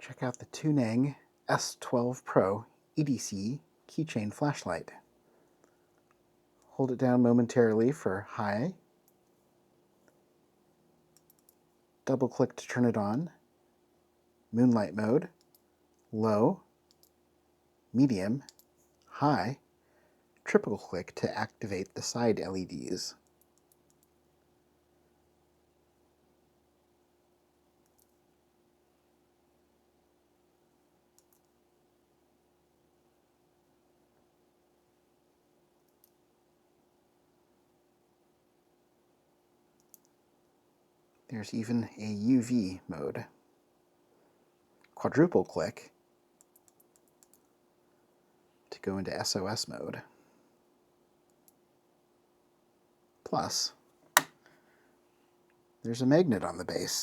Check out the Tunenge S12 Pro EDC keychain flashlight. Hold it down momentarily for high. Double click to turn it on. Moonlight mode, low, medium, high. Triple click to activate the side LEDs. There's even a UV mode. Quadruple click to go into SOS mode. Plus, there's a magnet on the base.